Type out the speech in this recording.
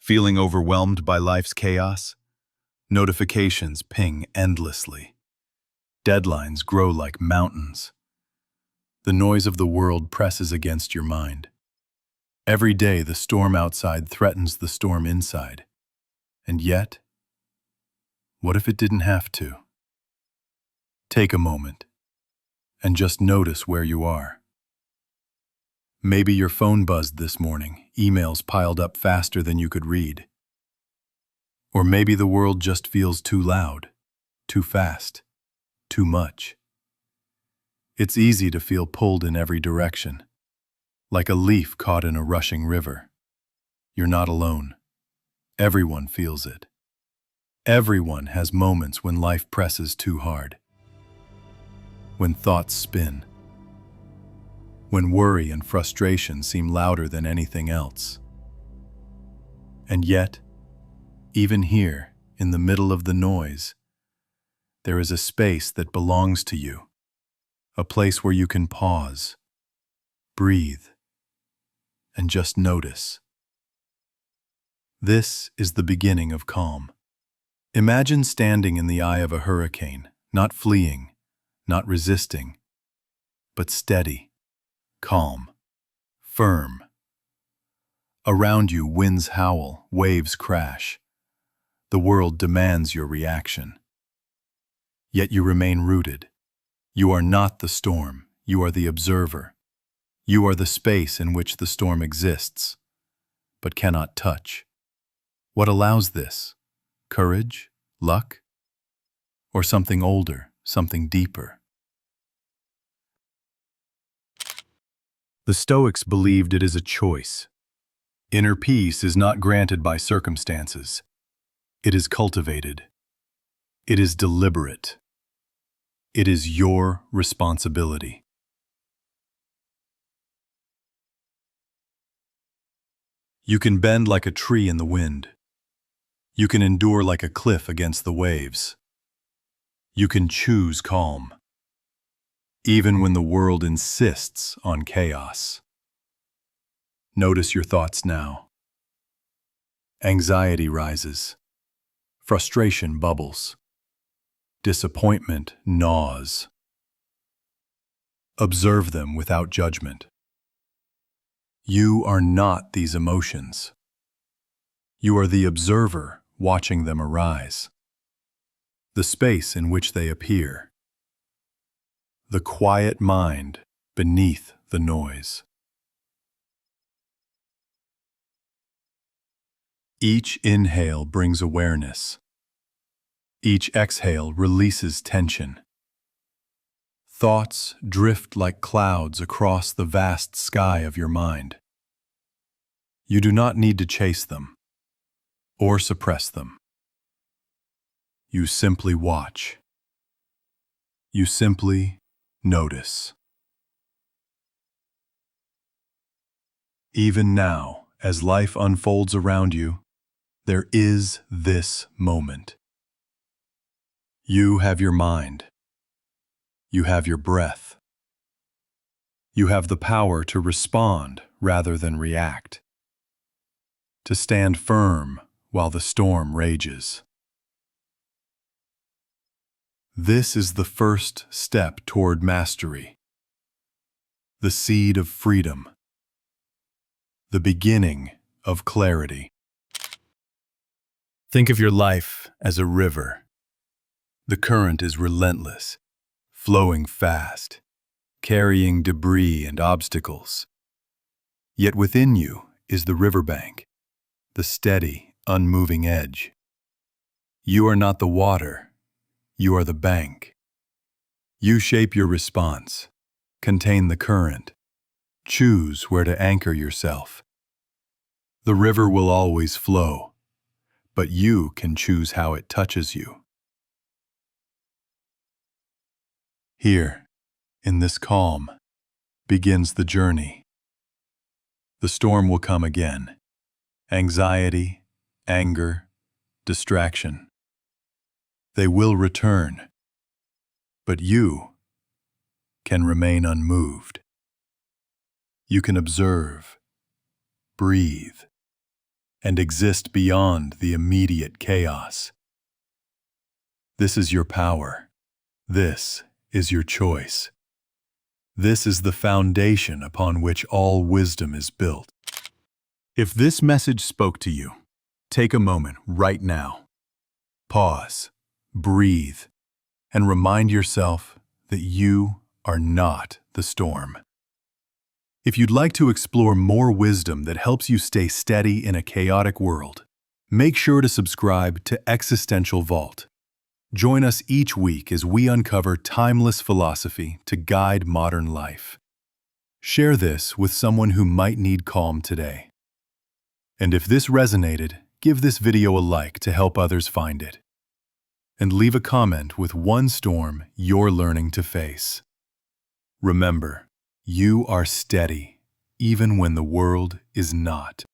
Feeling overwhelmed by life's chaos? Notifications ping endlessly. Deadlines grow like mountains. The noise of the world presses against your mind. Every day the storm outside threatens the storm inside. And yet, what if it didn't have to? Take a moment and just notice where you are. Maybe your phone buzzed this morning, emails piled up faster than you could read. Or maybe the world just feels too loud, too fast, too much. It's easy to feel pulled in every direction, like a leaf caught in a rushing river. You're not alone. Everyone feels it. Everyone has moments when life presses too hard. When thoughts spin. When worry and frustration seem louder than anything else. And yet, even here, in the middle of the noise, there is a space that belongs to you, a place where you can pause, breathe, and just notice. This is the beginning of calm. Imagine standing in the eye of a hurricane, not fleeing, not resisting, but steady, calm, firm. Around you, winds howl, waves crash. The world demands your reaction. Yet you remain rooted. You are not the storm, you are the observer. You are the space in which the storm exists, but cannot touch. What allows this? Courage? Luck? Or something older, something deeper? The Stoics believed it is a choice. Inner peace is not granted by circumstances. It is cultivated. It is deliberate. It is your responsibility. You can bend like a tree in the wind. You can endure like a cliff against the waves. You can choose calm, even when the world insists on chaos. Notice your thoughts now. Anxiety rises. Frustration bubbles. Disappointment gnaws. Observe them without judgment. You are not these emotions. You are the observer watching them arise. The space in which they appear. The quiet mind beneath the noise. Each inhale brings awareness. Each exhale releases tension. Thoughts drift like clouds across the vast sky of your mind. You do not need to chase them or suppress them. You simply watch. You simply notice. Even now, as life unfolds around you, there is this moment. You have your mind. You have your breath. You have the power to respond rather than react. To stand firm while the storm rages. This is the first step toward mastery. The seed of freedom. The beginning of clarity. Think of your life as a river. The current is relentless, flowing fast, carrying debris and obstacles. Yet within you is the riverbank, the steady, unmoving edge. You are not the water, you are the bank. You shape your response, contain the current, choose where to anchor yourself. The river will always flow, but you can choose how it touches you. Here, in this calm, begins the journey. The storm will come again. Anxiety, anger, distraction. They will return. But you can remain unmoved. You can observe, breathe, and exist beyond the immediate chaos. This is your power. This is your choice. This is the foundation upon which all wisdom is built. If this message spoke to you, take a moment right now. Pause, breathe, and remind yourself that you are not the storm. If you'd like to explore more wisdom that helps you stay steady in a chaotic world, make sure to subscribe to Existential Vault. Join us each week as we uncover timeless philosophy to guide modern life. Share this with someone who might need calm today. And if this resonated, give this video a like to help others find it. And leave a comment with one storm you're learning to face. Remember, you are steady, even when the world is not.